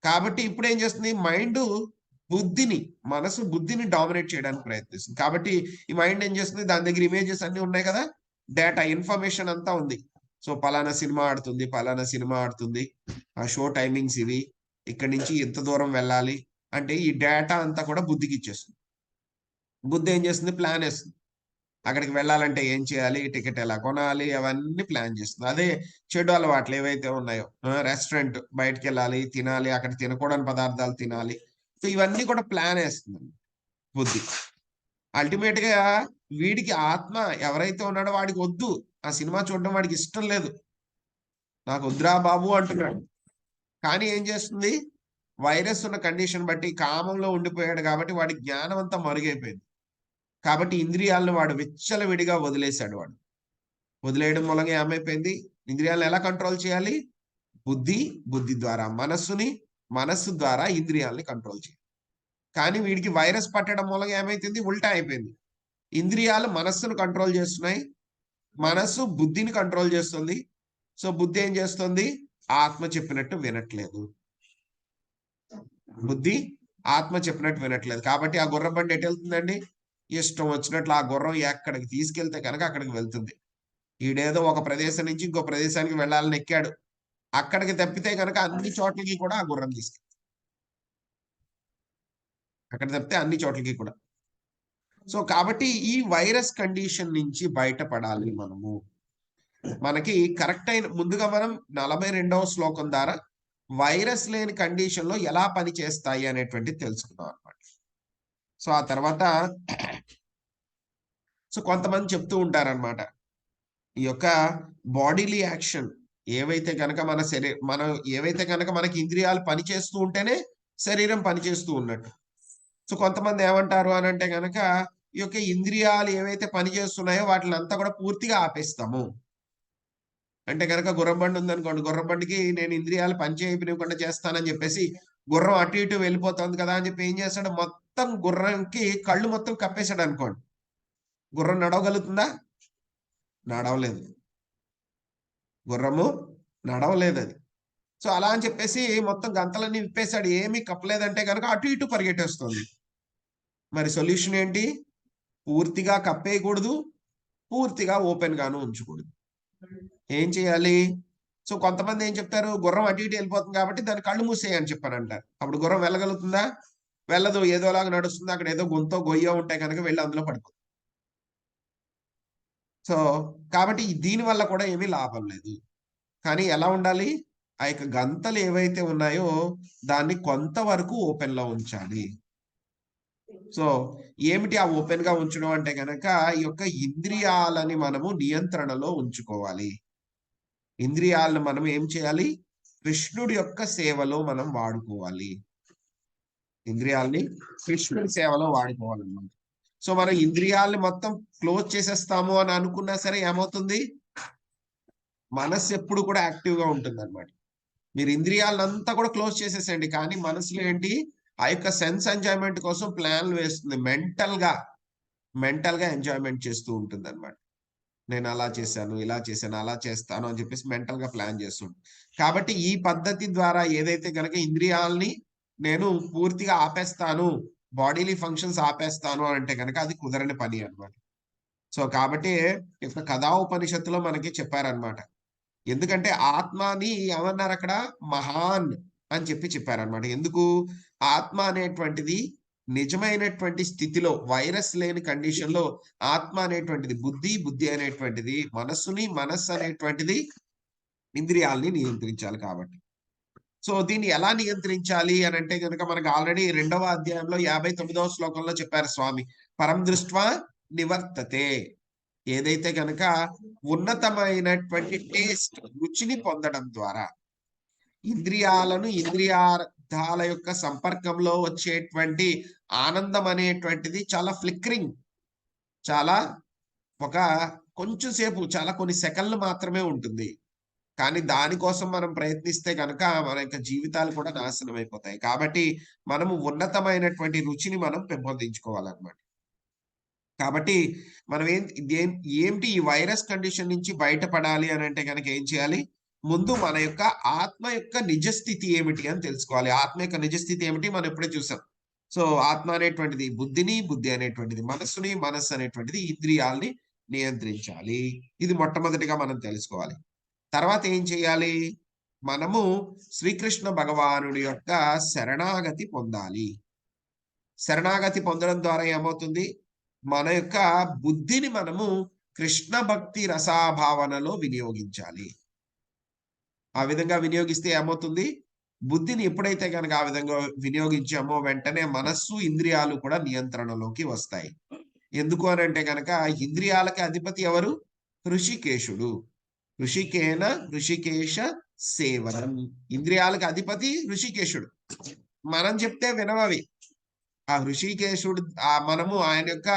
కాబట్టి ఇప్పుడు ఏం చేస్తుంది, మైండ్ బుద్ధిని, మనసు బుద్ధిని డామినేట్ చేయడానికి ప్రయత్నిస్తుంది. కాబట్టి ఈ మైండ్ ఏం చేస్తుంది, దాని దగ్గర ఇమేజెస్ అన్ని ఉన్నాయి కదా, డేటా ఇన్ఫర్మేషన్ అంతా ఉంది. సో పలానా సినిమా ఆడుతుంది, పలానా సినిమా ఆడుతుంది, ఆ షో టైమింగ్స్ ఇవి, ఇక్కడి నుంచి ఎంత దూరం వెళ్ళాలి అంటే ఈ డేటా అంతా కూడా బుద్ధికి ఇచ్చేస్తుంది. బుద్ధి ఏం చేస్తుంది, ప్లాన్ వేస్తుంది. అక్కడికి వెళ్ళాలంటే ఏం చేయాలి, టికెట్ ఎలా కొనాలి, అవన్నీ ప్లాన్ చేస్తుంది. అదే చెడు అలవాట్లు ఏవైతే ఉన్నాయో, రెస్టారెంట్ బయటకు వెళ్ళాలి, తినాలి, అక్కడ తినకూడని పదార్థాలు తినాలి, సో ఇవన్నీ కూడా ప్లాన్ వేస్తుంది బుద్ధి. అల్టిమేట్ గా వీడికి ఆత్మ ఎవరైతే ఉన్నాడో వాడికి వద్దు, ఆ సినిమా చూడడం వాడికి ఇష్టం లేదు, నాకు వద్దురా బాబు అంటున్నాడు. కానీ ఏం చేస్తుంది, వైరస్ ఉన్న కండిషన్ బట్టి కామంలో ఉండిపోయాడు కాబట్టి వాడి జ్ఞానం అంతా మరుగైపోయింది. కాబట్టి ఇంద్రియాలను వాడు విచ్చలవిడిగా వదిలేశాడు. వాడు వదిలేయడం మూలంగా ఏమైపోయింది, ఇంద్రియాలను ఎలా కంట్రోల్ చేయాలి, బుద్ధి, బుద్ధి ద్వారా మనస్సుని, మనస్సు ద్వారా ఇంద్రియాలని కంట్రోల్ చేయాలి. కానీ వీడికి వైరస్ పట్టడం మూలంగా ఏమైతుంది, ఉల్టా అయిపోయింది. ఇంద్రియాలు మనస్సును కంట్రోల్ చేస్తున్నాయి, మనస్సు బుద్ధిని కంట్రోల్ చేస్తుంది. సో బుద్ధి ఏం చేస్తుంది, ఆత్మ చెప్పినట్టు వినట్లేదు. బుద్ధి ఆత్మ చెప్పినట్టు వినట్లేదు. కాబట్టి ఆ గుర్రం బండి ఎటు వెళ్తుందండి, ఇష్టం వచ్చినట్లు ఆ గుర్రం ఎక్కడికి తీసుకెళ్తే కనుక అక్కడికి వెళ్తుంది. ఈడేదో ఒక ప్రదేశం నుంచి ఇంకో ప్రదేశానికి వెళ్ళాలని ఎక్కాడు, అక్కడికి తప్పితే కనుక అన్ని చోట్లకి కూడా ఆ గుర్రం తీసుకెళ్తుంది. అక్కడ తప్పితే అన్ని చోట్లకి కూడా. సో కాబట్టి ఈ వైరస్ కండిషన్ నుంచి బయటపడాలి మనము. మనకి కరెక్ట్ అయిన ముందుగా మనం 42వ శ్లోకం ద్వారా వైరస్ లేని కండిషన్ లో ఎలా పని చేస్తాయి అనేటువంటిది తెలుసుకుందాం అనమాట. సో ఆ తర్వాత సో కొంతమంది చెప్తూ ఉంటారనమాట, ఈ యొక్క బాడీలీ యాక్షన్ ఏవైతే కనుక మనం ఏవైతే కనుక మనకి ఇంద్రియాలు పనిచేస్తూ ఉంటేనే శరీరం పనిచేస్తూ ఉన్నట్టు. సో కొంతమంది ఏమంటారు అని అంటే కనుక ఈ యొక్క ఇంద్రియాలు ఏవైతే పనిచేస్తున్నాయో వాటిని అంతా కూడా పూర్తిగా ఆపేస్తాము. అంటే కనుక గుర్రం బండి ఉందనుకోండి, గుర్రం బండికి నేను ఇంద్రియాలు పనిచేయకుండా చేస్తానని చెప్పేసి గుర్రం అటు ఇటు వెళ్ళిపోతుంది కదా అని చెప్పి ఏం చేస్తాడు, మొత్తం గుర్రంకి కళ్ళు మొత్తం కప్పేశాడు అనుకోండి, గుర్రం నడవగలుగుతుందా, నడవలేదు. గుర్రము నడవలేదు అది. సో అలా అని చెప్పేసి మొత్తం గంతలన్నీ విప్పేశాడు, ఏమీ కప్పలేదంటే కనుక అటు ఇటు పరిగెట్టేస్తుంది. మరి సొల్యూషన్ ఏంటి, పూర్తిగా కప్పేయకూడదు, పూర్తిగా ఓపెన్ గాను ఉంచకూడదు. ఏం చేయాలి, సో కొంతమంది ఏం చెప్తారు, గుర్రం అటు ఇటు వెళ్ళిపోతుంది కాబట్టి దాని కళ్ళు మూసేయి అని చెప్పానంటారు. అప్పుడు గుర్రం వెళ్ళగలుగుతుందా? వెళ్ళదు. ఏదోలాగా నడుస్తుంది. అక్కడ ఏదో గొంతో గొయ్యో ఉంటే కనుక వెళ్ళి అందులో పడిపోతుంది. సో కాబట్టి దీని వల్ల కూడా ఏమీ లాభం లేదు. కానీ ఎలా ఉండాలి? ఆ యొక్క గంతలు ఏవైతే ఉన్నాయో దాన్ని కొంతవరకు ఓపెన్‌లో ఉంచాలి. సో ఏమిటి ఆ ఓపెన్‌గా ఉంచడం అంటే గనక ఈ యొక్క ఇంద్రియాలని మనము నియంత్రణలో ఉంచుకోవాలి. ఇంద్రియాలను మనం ఏం చేయాలి? కృష్ణుడి యొక్క సేవలో మనం వాడుకోవాలి. ఇంద్రియాల్ని కృష్ణుడి సేవలో వాడుకోవాలన్నమాట. సో మనం ఇంద్రియాల్ని మొత్తం క్లోజ్ చేసేస్తాము అని అనుకున్నా సరే ఏమవుతుంది? మనస్సు ఎప్పుడు కూడా యాక్టివ్‌గా ఉంటుందన్నమాట. మీరు ఇంద్రియాలనంతా కూడా క్లోజ్ చేసేసేయండి. కానీ మనసులో ఏంటి? ఆ యొక్క సెన్స్ ఎంజాయ్‌మెంట్ కోసం ప్లాన్‌లు వేస్తుంది. మెంటల్‌గా ఎంజాయ్‌మెంట్ చేస్తూ ఉంటుందన్నమాట. నేను అలా చేశాను, ఇలా చేశాను, అలా చేస్తాను అని చెప్పేసి మెంటల్‌గా ప్లాన్ చేస్తుంది. కాబట్టి ఈ పద్ధతి ద్వారా ఏదైతే గనక ఇంద్రియాల్ని నేను పూర్తిగా ఆపేస్తాను, బాడీలీ ఫంక్షన్స్ ఆపేస్తాను అంటే గనక అది కుదరని పని అన్నమాట. సో కాబట్టి ఈ యొక్క కథోపనిషత్తులో మనకి చెప్పారన్నమాట. ఎందుకంటే ఆత్మని ఏమన్నారక్కడ? మహాన్ అని చెప్పారన్నమాట. ఎందుకు? ఆత్మ అనేటువంటిది నిజమైనటువంటి స్థితిలో వైరస్ లేని కండిషన్‌లో ఆత్మ అనేటువంటిది బుద్ధి అనేటువంటిది మనస్సు అనేటువంటిది ఇంద్రియాల్ని నియంత్రించాలి కాబట్టి. సో దీన్ని ఎలా నియంత్రించాలి అనంటే గనుక మనకు ఆల్రెడీ 2వ అధ్యాయంలో 59వ శ్లోకంలో చెప్పారు స్వామి. పరం దృష్ట్వా నివర్తతే. ఏదైతే గనక ఉన్నతమైనటువంటి రుచిని పొందడం ద్వారా ఇంద్రియార్థాల యొక్క సంపర్కంలో వచ్చేటువంటి ఆనందం అనేటువంటిది చాలా ఫ్లిక్కరింగ్. చాలా ఒక కొంచెం సేపు చాలా కొన్ని సెకన్లు మాత్రమే ఉంటుంది. కానీ దానికోసం మనం ప్రయత్నిస్తే గనక మన యొక్క జీవితాలు కూడా నాశనం అయిపోతాయి. కాబట్టి మనము ఉన్నతమైనటువంటి రుచిని మనం పెంపొందించుకోవాలన్నమాట. కాబట్టి మనం ఏంటి ఈ వైరస్ కండిషన్ నుంచి బయటపడాలి అనంటే గనక ఏం చేయాలి? ముందు మన యొక్క ఆత్మ యొక్క నిజ స్థితి ఏమిటి అని తెలుసుకోవాలి. ఆత్మ యొక్క నిజ స్థితి ఏమిటి? మనం ఇప్పుడే చూసాం. సో ఆత్మ అనేటువంటిది బుద్ధి అనేటువంటిది మనస్సు అనేటువంటిది ఇంద్రియాల్ని నియంత్రించాలి. ఇది మొట్టమొదటిగా మనం తెలుసుకోవాలి. తర్వాత ఏం చేయాలి? మనము శ్రీకృష్ణ భగవానుడి యొక్క శరణాగతి పొందాలి. శరణాగతి పొందడం ద్వారా ఏమవుతుంది? మన యొక్క బుద్ధిని మనము కృష్ణ భక్తి రసాభావనలో వినియోగించాలి. ఆ విధంగా వినియోగిస్తే ఏమవుతుంది? బుద్ధిని ఎప్పుడైతే గనక ఆ విధంగా వినియోగించామో వెంటనే మనస్సు, ఇంద్రియాలు కూడా నియంత్రణలోకి వస్తాయి. ఎందుకు అనంటే గనక ఇంద్రియాలకి అధిపతి ఎవరు? హృషికేశుడు. హృషికేశ సేవనం. ఇంద్రియాలకు అధిపతి హృషికేశుడు. మనం చెప్తే వినవవి. ఆ హృషికేశుడు మనము ఆయన యొక్క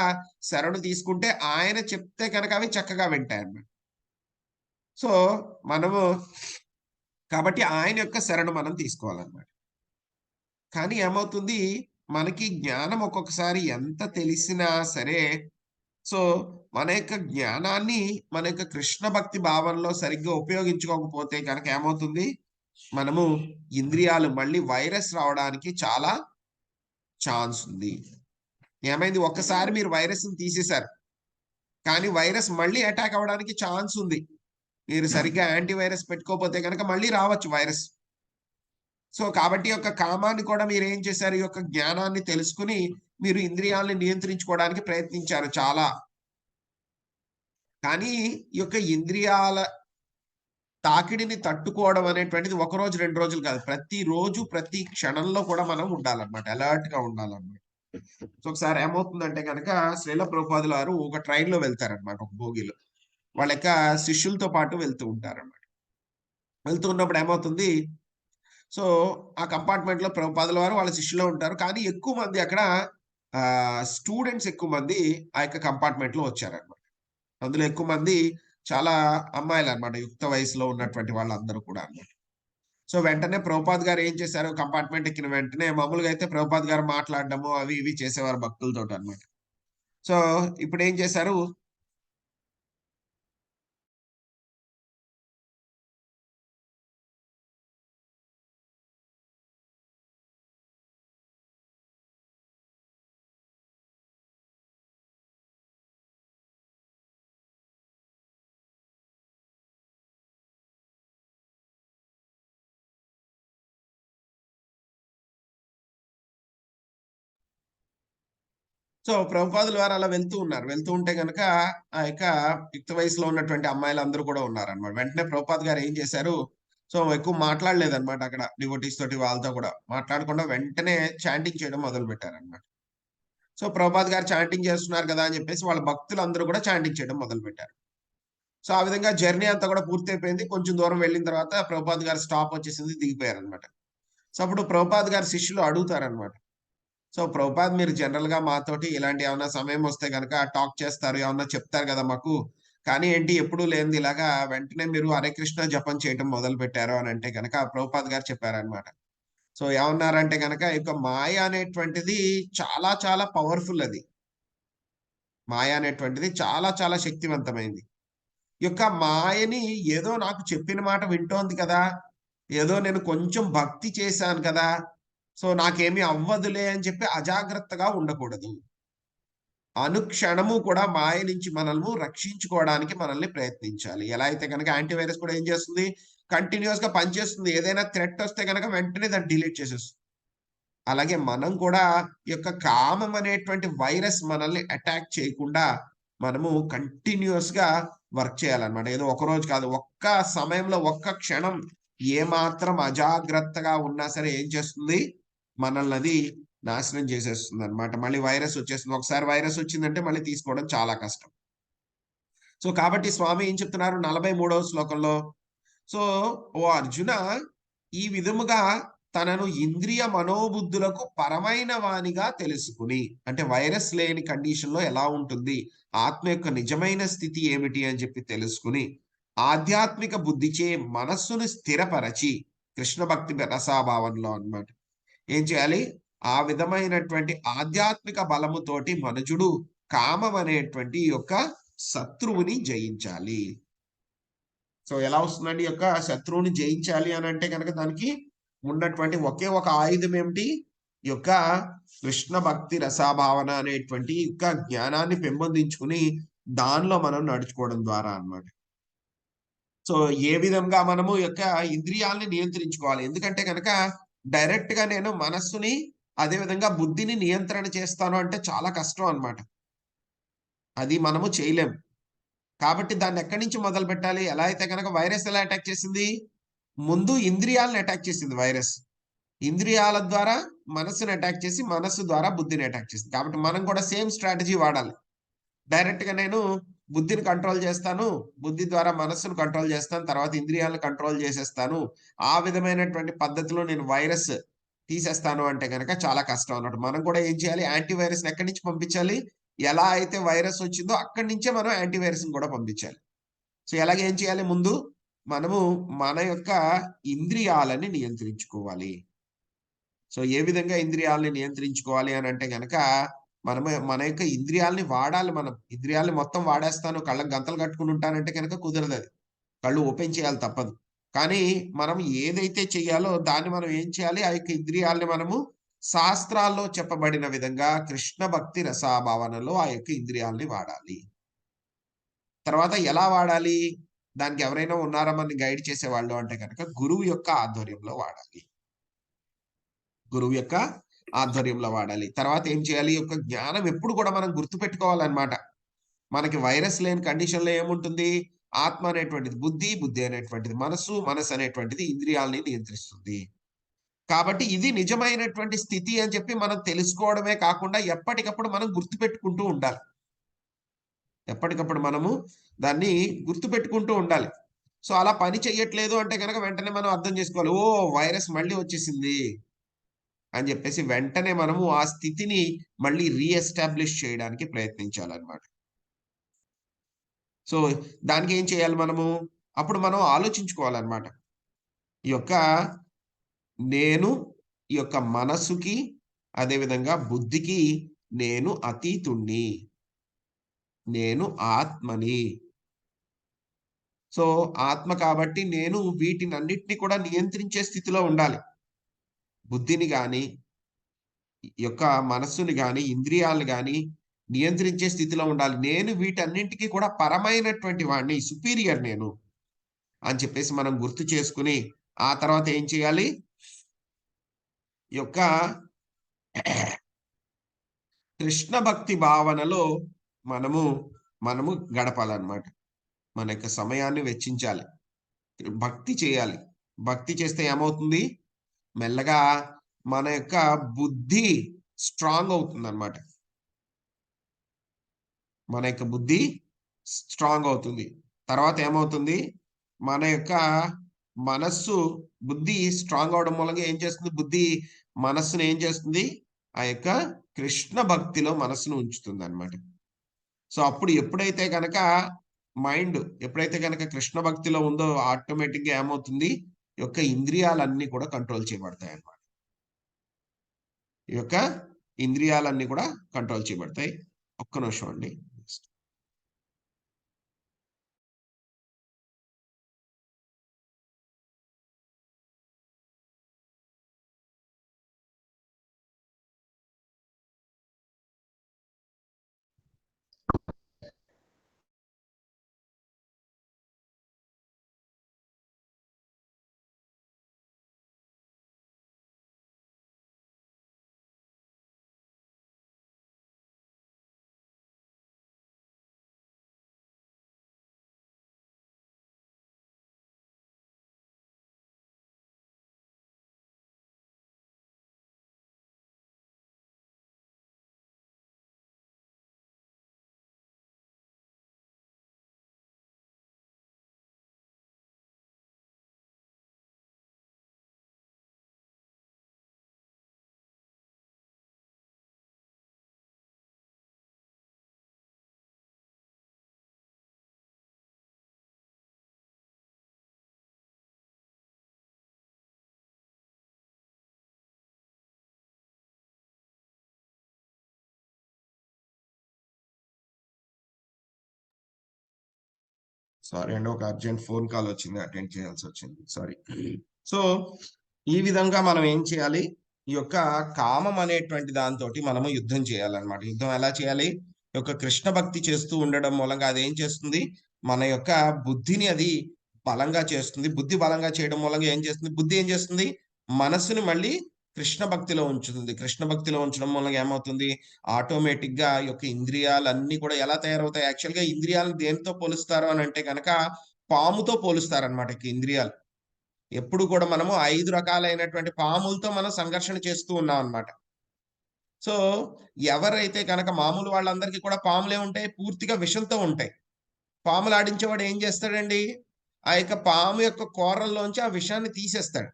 శరణు తీసుకుంటే ఆయన చెప్తే కనుక అవి చక్కగా వింటాయన్నమాట. సో మనము కాబట్టి ఆయన యొక్క శరణు మనం తీసుకోవాలన్నమాట. కానీ ఏమవుతుంది? మనకి జ్ఞానం ఒక్కొక్కసారి ఎంత తెలిసినా సరే సో మన యొక్క జ్ఞానాన్ని మన యొక్క కృష్ణ భక్తి భావనలో సరిగ్గా ఉపయోగించుకోకపోతే కనుక ఏమవుతుంది? మనము ఇంద్రియాలు మళ్ళీ వైరస్ రావడానికి చాలా ఛాన్స్ ఉంది. ఏమైంది? ఒక్కసారి మీరు వైరస్‌ని తీసేశారు. కానీ వైరస్ మళ్ళీ అటాక్ అవ్వడానికి ఛాన్స్ ఉంది. మీరు సరిగ్గా యాంటీ వైరస్ పెట్టుకోకపోతే గనక మళ్ళీ రావచ్చు వైరస్. సో కాబట్టి యొక్క కామాన్ని కూడా మీరేం చేశారు? ఈ యొక్క జ్ఞానాన్ని తెలుసుకొని మీరు ఇంద్రియాల్ని నియంత్రించుకోవడానికి ప్రయత్నించారు చాలా. కానీ ఈ యొక్క ఇంద్రియాల తాకిడిని తట్టుకోవడం అనేటువంటిది ఒక రోజు, 2 రోజులు కాదు. ప్రతిరోజు, ప్రతి క్షణంలో కూడా మనం ఉండాలన్నమాట. అలర్ట్‌గా ఉండాలన్నమాట. సో ఒకసారి ఏమవుతుందంటే గనక శ్రీల ప్రభుపాదుల వారు ఒక ట్రైన్‌లో వెళ్తారన్నమాట ఒక బోగీలో. వాళ్ళ యొక్క శిష్యులతో పాటు వెళ్తూ ఉంటారన్నమాట. వెళ్తూ ఉన్నప్పుడు ఏమవుతుంది? సో ఆ కంపార్ట్మెంట్‌లో ప్రభుపాదుల వారు వాళ్ళ శిష్యులే ఉంటారు. కానీ ఎక్కువ మంది అక్కడ స్టూడెంట్స్ ఎక్కువ మంది ఆ యొక్క కంపార్ట్మెంట్‌లో వచ్చారన్నమాట. అందులో ఎక్కువ మంది చాలా అమ్మాయిలన్నమాట. యుక్త వయసులో ఉన్నటువంటి వాళ్ళందరూ కూడా అన్నమాట. సో వెంటనే ప్రభుపాద్ గారు ఏం చేశారు? కంపార్ట్మెంట్ ఎక్కిన వెంటనే మామూలుగా అయితే ప్రభుపాద్ గారు మాట్లాడడము అవి ఇవి చేసేవారు భక్తులతోటన్నమాట. సో ఇప్పుడేం చేశారు? సో ప్రభుపాదుల వారు అలా వెళ్తూ ఉన్నారు. వెళ్తూ ఉంటే గనక ఆ యొక్క యుక్త వయసులో ఉన్నటువంటి అమ్మాయిలందరూ కూడా ఉన్నారనమాట. వెంటనే ప్రభుపాద్ గారు ఏం చేశారు, సో ఎక్కువ మాట్లాడలేదనమాట అక్కడ డివోటీస్ తోటి వాళ్ళతో కూడా. మాట్లాడకుండా వెంటనే చాంటింగ్ చేయడం మొదలుపెట్టారనమాట. సో ప్రభుపాద్ గారు చాంటింగ్ చేస్తున్నారు కదా అని చెప్పేసి వాళ్ళ భక్తులందరూ కూడా చాంటింగ్ చేయడం మొదలుపెట్టారు. సో ఆ విధంగా జర్నీ అంతా కూడా పూర్తయిపోయింది. కొంచెం దూరం వెళ్ళిన తర్వాత ప్రభుపాద్ గారు స్టాప్ వచ్చేసింది, దిగిపోయారనమాట. సో అప్పుడు ప్రభుపాద్ గారి శిష్యులు అడుగుతారనమాట. సో ప్రభుపాద్ మీరు జనరల్‌గా మాతోటి ఇలాంటి ఏమన్నా సమయం వస్తే గనక టాక్ చేస్తారు. ఏమన్నా చెప్తారు గదా మాకు. కానీ ఏంటి ఎప్పుడూ లేనిది ఇలాగా వెంటనే మీరు హరే కృష్ణ జపం చేయటం మొదలుపెట్టారు అనంటే గనక ప్రభుపాద్ గారు చెప్పారనమాట. సో ఏమన్నారంటే గనక ఇక మాయ అనేటువంటిది చాలా చాలా పవర్‌ఫుల్ అది. మాయ అనేటువంటిది చాలా చాలా శక్తివంతమైంది. ఈ యొక్క మాయని ఏదో నాకు చెప్పిన మాట వింటోంది కదా! ఏదో నేను కొంచెం భక్తి చేశాను కదా! సో నాకేమి అవ్వదులే అని చెప్పి అజాగ్రత్తగా ఉండకూడదు. అనుక్షణము కూడా మాయ నుంచి మనల్ని రక్షించుకోవడానికి మనల్ని ప్రయత్నించాలి. ఎలా అయితే గనక యాంటీవైరస్ కూడా ఏం చేస్తుంది? కంటిన్యూయస్‌గా పనిచేస్తుంది. ఏదైనా థ్రెట్ వస్తే గనక వెంటనే దాన్ని డిలీట్ చేసేస్తుంది. అలాగే మనం కూడా ఈ యొక్క కామం అనేటువంటి వైరస్ మనల్ని అటాక్ చేయకుండా మనము కంటిన్యూయస్‌గా వర్క్ చేయాలన్నమాట. ఏదో ఒకరోజు కాదు. ఒక్క సమయంలో ఒక్క క్షణం ఏమాత్రం అజాగ్రత్తగా ఉన్నా సరే ఏం చేస్తుంది? మనల్నది నాశనం చేసేస్తుందన్నమాట. మళ్ళీ వైరస్ వచ్చేస్తుంది. ఒకసారి వైరస్ వచ్చిందంటే మళ్ళీ తీసుకోవడం చాలా కష్టం. సో, కాబట్టి స్వామి ఏం చెప్తున్నారు 43వ శ్లోకంలో, సో, ఓ అర్జున ఈ విధముగా తనను ఇంద్రియ మనోబుద్ధులకు పరమైన వానిగా తెలుసుకుని, అంటే వైరస్ లేని కండిషన్‌లో ఎలా ఉంటుంది? ఆత్మ యొక్క నిజమైన స్థితి ఏమిటి అని చెప్పి తెలుసుకుని, ఆధ్యాత్మిక బుద్ధిచే మనస్సును స్థిరపరచి, కృష్ణ భక్తి రసాభావంలో అన్నమాట. ఏం చేయాలి? ఆ విధమైనటువంటి ఆధ్యాత్మిక బలముతోటి మనుజుడు కామం అనేటువంటి ఈ యొక్క శత్రువుని జయించాలి. సో ఎలా వస్తుందండి ఈ యొక్క శత్రువుని జయించాలి అని అంటే గనక దానికి ఉన్నటువంటి ఒకే ఒక ఆయుధం ఏమిటి? ఈ యొక్క కృష్ణ భక్తి రసాభావన అనేటువంటి యొక్క జ్ఞానాన్ని పెంపొందించుకుని దానిలో మనం నడుచుకోవడం ద్వారా అన్నమాట. సో ఏ విధంగా మనము ఈ యొక్క ఇంద్రియాల్ని నియంత్రించుకోవాలి. ఎందుకంటే గనక డైరెక్ట్‌గా నేను మనస్సుని అదే విధంగా బుద్ధిని నియంత్రణ చేస్తాను అంటే చాలా కష్టం అన్నమాట. అది మనము చేయలేం. కాబట్టి దాన్నెక్కడి నుంచి మొదలుపెట్టాలి? ఎలా అయితే గనక వైరస్ ఎలా అటాక్ చేసింది? ముందు ఇంద్రియాలను అటాక్ చేసింది వైరస్. ఇంద్రియాల ద్వారా మనస్సుని అటాక్ చేసి, మనస్సు ద్వారా బుద్ధిని అటాక్ చేసింది. కాబట్టి మనం కూడా సేమ్ స్ట్రాటజీ వాడాలి. డైరెక్ట్‌గా నేను బుద్ధిని కంట్రోల్ చేస్తాను. బుద్ధి ద్వారా మనస్సును కంట్రోల్ చేస్తాను. తర్వాత ఇంద్రియాలను కంట్రోల్ చేసేస్తాను. ఆ విధమైనటువంటి పద్ధతిలో నేను వైరస్ తీసేస్తాను అంటే గనక చాలా కష్టం అన్నమాట. మనం కూడా ఏం చేయాలి? యాంటీ వైరస్‌ని ఎక్కడి నుంచి పంపించాలి? ఎలా అయితే వైరస్ వచ్చిందో అక్కడి నుంచే మనం యాంటీ వైరస్‌ని కూడా పంపించాలి. సో, ఎలాగ ఏం చేయాలి ముందు? మనము మన యొక్క ఇంద్రియాలని నియంత్రించుకోవాలి. సో, ఏ విధంగా ఇంద్రియాలని నియంత్రించుకోవాలి అనంటే గనక, మనము మన యొక్క ఇంద్రియాలని వాడాలి మనం. ఇంద్రియాలని మొత్తం వాడేస్తాను, కళ్ళకి గంతలు కట్టుకొని ఉంటానంటే గనక కుదరదది. కళ్ళు ఓపెన్ చేయాలి తప్పదు. కానీ మనం ఏదైతే చేయాలో దాన్ని మనం ఏం చేయాలి? ఆ యొక్క ఇంద్రియాల్ని మనము శాస్త్రాల్లో చెప్పబడిన విధంగా కృష్ణ భక్తి రసాభావనలో ఆ యొక్క ఇంద్రియాల్ని వాడాలి. తర్వాత ఎలా వాడాలి? దానికి ఎవరైనా ఉన్నారా మనల్ని గైడ్ చేసేవాళ్ళు అంటే గనక గురువు యొక్క ఆధ్వర్యంలో వాడాలి. గురువు యొక్క ఆధ్వర్యంలో వాడాలి. తర్వాత ఏం చేయాలి? ఈ యొక్క జ్ఞానం ఎప్పుడు కూడా మనం గుర్తుపెట్టుకోవాలన్నమాట. మనకి వైరస్ లేని కండిషన్‌లో ఏముంటుంది? ఆత్మ అనేటువంటిది బుద్ధి, బుద్ధి అనేటువంటిది మనస్సు, మనస్సు అనేటువంటిది ఇంద్రియాల్ని నియంత్రిస్తుంది. కాబట్టి ఇది నిజమైనటువంటి స్థితి అని చెప్పి మనం తెలుసుకోవడమే కాకుండా ఎప్పటికప్పుడు మనం గుర్తుపెట్టుకుంటూ ఉండాలి. ఎప్పటికప్పుడు మనము దాన్ని గుర్తుపెట్టుకుంటూ ఉండాలి. సో, అలా పని చెయ్యట్లేదు అంటే గనక వెంటనే మనం అర్థం చేసుకోవాలి. ఓహ్! వైరస్ మళ్ళీ వచ్చేసింది అని జెప్పేసి వెంటనే మనము ఆ స్థితిని మళ్ళీ ఎస్టాబ్లిష్ చేయడానికి ప్రయత్నించాలన్నమాట. సో, దానికేం చేయాలి మనము? అప్పుడు మనం ఆలోచించుకోవాలన్నమాట. ఈ యొక్క నేను ఈ యొక్క మనస్సుకి, అదే విధంగా బుద్ధికి నేను అతీతుడిని. నేను ఆత్మని. సో, ఆత్మ కాబట్టి నేను వీటినన్నిటిని కూడా నియంత్రించే స్థితిలో ఉండాలి. బుద్ధిని గాని, ఈ యొక్క మనస్సుని గాని, ఇంద్రియాలను గాని నియంత్రించే స్థితిలో ఉండాలి. నేను వీటన్నింటికి కూడా పరమైనటువంటి వాడిని, సుపీరియర్ నేను అని చెప్పేసి మనం గుర్తు చేసుకొని, ఆ తర్వాత ఏం చేయాలి? ఈ యొక్క కృష్ణ భక్తి భావనలో మనము గడపాలన్నమాట. మన యొక్క సమయాన్ని వెచ్చించాలి, భక్తి చేయాలి. భక్తి చేస్తే ఏమవుతుంది, మెల్లగా మన యొక్క బుద్ధి స్ట్రాంగ్ అవుతుందన్నమాట. మన యొక్క బుద్ధి స్ట్రాంగ్ అవుతుంది. తర్వాత ఏమవుతుంది, మన యొక్క మనస్సు బుద్ధి స్ట్రాంగ్ అవడం మూలంగా ఏం చేస్తుంది, బుద్ధి మనస్సును ఏం చేస్తుంది, ఆ యొక్క కృష్ణ భక్తిలో మనస్సును ఉంచుతుంది అనమాట. సో అప్పుడు ఎప్పుడైతే కనుక మైండ్ ఎప్పుడైతే కనుక కృష్ణ భక్తిలో ఉందో ఆటోమేటిక్గా ఏమవుతుంది, ఈ యొక్క ఇంద్రియాలన్నీ కూడా కంట్రోల్ చేయబడతాయి అన్నమాట. ఈ యొక్క ఇంద్రియాలన్నీ కూడా కంట్రోల్ చేయబడతాయి. ఒక్క నిమిషం అండి. సారీ అండి, ఒక అర్జెంట్ ఫోన్ కాల్ వచ్చింది, అటెండ్ చేయాల్సి వచ్చింది, సారీ. సో ఈ విధంగా మనం ఏం చేయాలి, ఈ యొక్క కామం అనేటువంటి దాంతో మనము యుద్ధం చేయాలన్నమాట. యుద్ధం ఎలా చేయాలి, ఈ యొక్క కృష్ణ భక్తి చేస్తూ ఉండడం మూలంగా అది ఏం చేస్తుంది, మన యొక్క బుద్ధిని అది బలంగా చేస్తుంది. బుద్ధి బలంగా చేయడం మూలంగా ఏం చేస్తుంది, బుద్ధి ఏం చేస్తుంది, మనస్సుని మళ్ళీ కృష్ణ భక్తిలో ఉంచుతుంది. కృష్ణ భక్తిలో ఉంచడం మూలంగా ఏమవుతుంది, ఆటోమేటిక్ గా ఈ యొక్క ఇంద్రియాలన్నీ కూడా ఎలా తయారవుతాయి, యాక్చువల్ గా ఇంద్రియాలను దేనితో పోలుస్తారు అని అంటే కనుక పాముతో పోలుస్తారనమాట. ఇంద్రియాలు ఎప్పుడు కూడా మనము 5 రకాలైనటువంటి పాములతో మనం సంఘర్షణ చేస్తూ ఉన్నాం అన్నమాట. సో ఎవరైతే కనుక మామూలు వాళ్ళందరికీ కూడా పాములే ఉంటాయి, పూర్తిగా విషంతో ఉంటాయి. పాములు ఆడించేవాడు ఏం చేస్తాడండి, ఆ యొక్క పాము యొక్క కూరల్లోంచి ఆ విషాన్ని తీసేస్తాడు.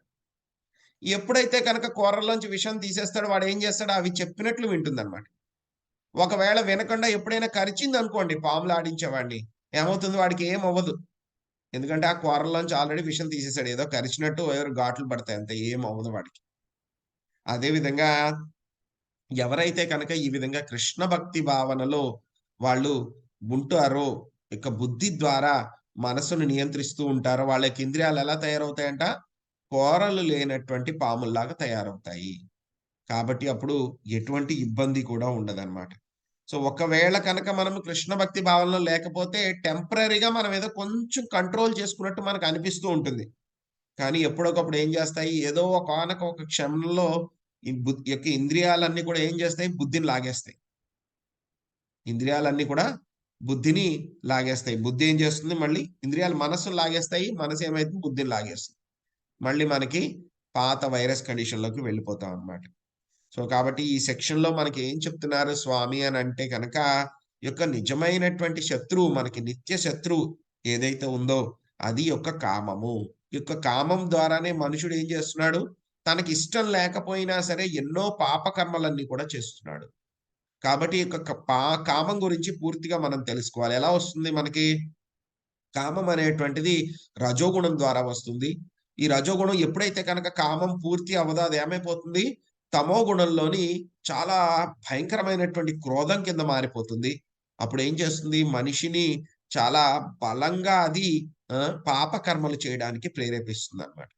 ఎప్పుడైతే కనుక కూరల్లోంచి విషం తీసేస్తాడో వాడు ఏం చేస్తాడు, అవి చెప్పినట్లు వింటుందన్నమాట. ఒకవేళ వినకుండా ఎప్పుడైనా కరిచింది అనుకోండి పాములు ఆడించేవాడిని, ఏమవుతుంది, వాడికి ఏం అవ్వదు. ఎందుకంటే ఆ కూరల్లోంచి ఆల్రెడీ విషం తీసేసాడు. ఏదో కరిచినట్టు ఎవరు ఘాట్లు పడతాయి అంతే, ఏం అవ్వదు వాడికి. అదే విధంగా ఎవరైతే కనుక ఈ విధంగా కృష్ణ భక్తి భావనలో వాళ్ళు ఉంటారో, ఇక బుద్ధి ద్వారా మనసును నియంత్రిస్తూ ఉంటారో, వాళ్ళకి ఇంద్రియాలు ఎలా తయారవుతాయంట, కోరలు లేనటువంటి పాముల్లాగా తయారవుతాయి. కాబట్టి అప్పుడు ఎటువంటి ఇబ్బంది కూడా ఉండదన్నమాట. సో ఒకవేళ కనుక మనం కృష్ణ భక్తి భావనలో లేకపోతే టెంపరరీగా మనం ఏదో కొంచెం కంట్రోల్ చేసుకున్నట్టు మనకు అనిపిస్తూ ఉంటుంది. కానీ ఎప్పుడొకప్పుడు ఏం చేస్తాయి, ఏదో ఒకానొక ఒక క్షణంలో ఈ యొక్క ఇంద్రియాలన్నీ కూడా ఏం చేస్తాయి, బుద్ధిని లాగేస్తాయి. ఇంద్రియాలన్నీ కూడా బుద్ధిని లాగేస్తాయి. బుద్ధి ఏం చేస్తుంది, మళ్ళీ ఇంద్రియాలు మనస్సును లాగేస్తాయి. మనసు ఏమైతుంది, బుద్ధిని లాగేస్తుంది. మళ్ళీ మనకి పాత వైరస్ కండిషన్‌లోకి వెళ్ళిపోతాం అన్నమాట. సో కాబట్టి ఈ సెక్షన్‌లో మనకి ఏం చెప్తున్నారు స్వామి అని అంటే కనుక, ఈ యొక్క నిజమైనటువంటి శత్రువు, మనకి నిత్య శత్రువు ఏదైతే ఉందో అది యొక్క కామము. ఈ యొక్క కామం ద్వారానే మనుషుడు ఏం చేస్తున్నాడు, తనకి ఇష్టం లేకపోయినా సరే ఎన్నో పాప కర్మలన్నీ కూడా చేస్తున్నాడు. కాబట్టి ఈ యొక్క కామం గురించి పూర్తిగా మనం తెలుసుకోవాలి. ఎలా వస్తుంది మనకి కామం అనేటువంటిది, రజోగుణం ద్వారా వస్తుంది. ఈ రజోగుణం ఎప్పుడైతే కనుక కామం పూర్తి అవ్వదో అది ఏమైపోతుంది, తమో గుణంలోని చాలా భయంకరమైనటువంటి క్రోధం కింద మారిపోతుంది. అప్పుడు ఏం చేస్తుంది, మనిషిని చాలా బలంగా అది పాప కర్మలు చేయడానికి ప్రేరేపిస్తుందన్నమాట.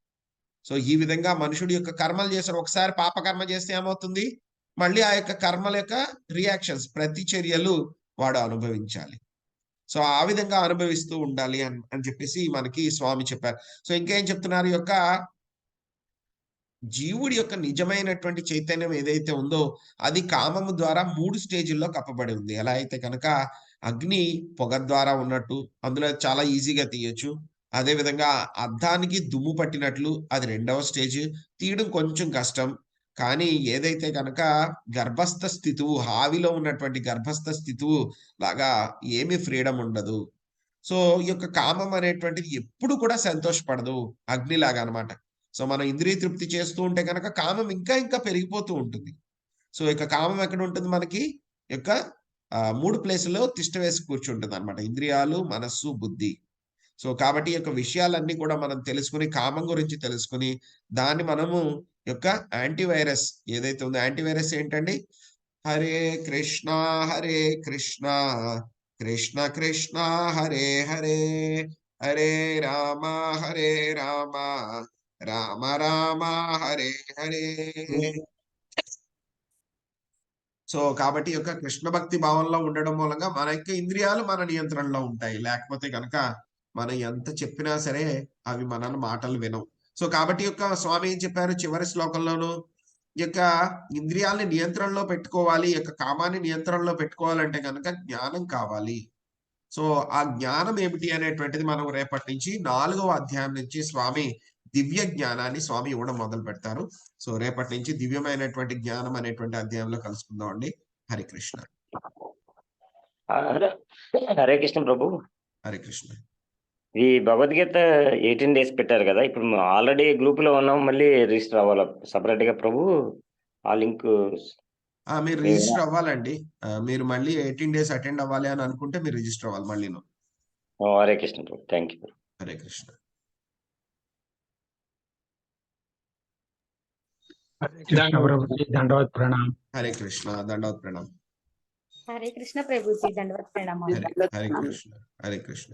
సో ఈ విధంగా మనుషుడి యొక్క కర్మలు చేసిన ఒకసారి పాప కర్మ చేస్తే ఏమవుతుంది, మళ్ళీ ఆ యొక్క కర్మల యొక్క రియాక్షన్స్, ప్రతిచర్యలు వాడు అనుభవించాలి. సో ఆ విధంగా అనుభవిస్తూ ఉండాలి అని చెప్పేసి మనకి స్వామి చెప్పారు. సో ఇంకా ఏం చెప్తున్నారు, ఈ యొక్క జీవుడి యొక్క నిజమైనటువంటి చైతన్యం ఏదైతే ఉందో అది కామము ద్వారా 3 స్టేజుల్లో కప్పబడి ఉంది. ఎలా అయితే కనుక అగ్ని పొగ ద్వారా ఉన్నట్టు అందులో చాలా ఈజీగా తీయొచ్చు. అదే విధంగా అద్దానికి దుమ్ము పట్టినట్లు అది 2వ స్టేజ్. తీయడం కొంచెం కష్టం. కానీ ఏదైతే గనక గర్భస్థ స్థితువు హావిలో ఉన్నటువంటి గర్భస్థ స్థితువు లాగా ఏమీ ఫ్రీడమ్ ఉండదు. సో, ఈ యొక్క కామం అనేటువంటిది ఎప్పుడు కూడా సంతోషపడదు. అగ్నిలాగా అన్నమాట. సో, మనం ఇంద్రియ తృప్తి చేస్తూ ఉంటే గనక కామం ఇంకా ఇంకా పెరిగిపోతూ ఉంటుంది. సో, ఇక కామం ఎక్కడుంటుంది మనకి? యొక్క 3 ప్లేసుల్లో తిష్ట వేసి కూర్చుంటుందన్నమాట. ఇంద్రియాలు, మనస్సు, బుద్ధి. సో, కాబట్టి ఈ యొక్క విషయాలన్నీ కూడా మనం తెలుసుకొని, కామం గురించి తెలుసుకొని, దాన్ని మనము యొక్క యాంటీవైరస్ ఏదైతే ఉందో యాంటీవైరస్ ఏంటండి? హరే కృష్ణ, హరే కృష్ణ, కృష్ణ కృష్ణ హరే హరే, హరే రామ, హరే రామ, రామ రామ హరే హరే. సో, కాబట్టి ఈ యొక్క కృష్ణ భక్తి భావంలో ఉండడం మూలంగా మన యొక్క ఇంద్రియాలు మన నియంత్రణలో ఉంటాయి. లేకపోతే గనక మనం ఎంత చెప్పినా సరే అవి మనల్ని మాటలు వినవు. సో, కాబట్టి ఈ యొక్క స్వామి ఏం చెప్పారు చివరి శ్లోకంలోను? ఈ యొక్క ఇంద్రియాల్ని నియంత్రణలో పెట్టుకోవాలి. ఈ యొక్క కామాన్ని నియంత్రణలో పెట్టుకోవాలంటే గనక జ్ఞానం కావాలి. సో, ఆ జ్ఞానం ఏమిటి అనేటువంటిది మనం రేపటి నుంచి 4వ అధ్యాయం నుంచి స్వామి దివ్య జ్ఞానాన్ని స్వామి ఇవ్వడం మొదలుపెడతారు. సో, రేపటి నుంచి దివ్యమైనటువంటి జ్ఞానం అనేటువంటి అధ్యాయంలో కలుసుకుందామండి. హరే కృష్ణ. హరే హరే కృష్ణ ప్రభు. హరే కృష్ణ. ఈ భగవద్గీత 18 డేస్ పెట్టారు కదా! ఇప్పుడు ఆల్రెడీ గ్రూప్‌లో ఉన్నాం. మళ్ళీ రిజిస్టర్ అవ్వాలా సెపరేట్‌గా ప్రభు? ఆ లింక్ మీరు రిజిస్టర్ అవ్వాలండి. మీరు మళ్ళీ 18 డేస్ అటెండ్ అవ్వాలి అని అనుకుంటే మీరు రిజిస్టర్ అవ్వాలి మళ్ళీను. హరే కృష్ణ ప్రభు. Thank you. హరే కృష్ణ. हरे कृष्ण प्रभु जी दंडवत प्रणाम। हरे कृष्णा दंडवत प्रणाम। हरे कृष्ण प्रभु जी दंडवत प्रणाम। हरे कृष्ण हरे कृष्ण।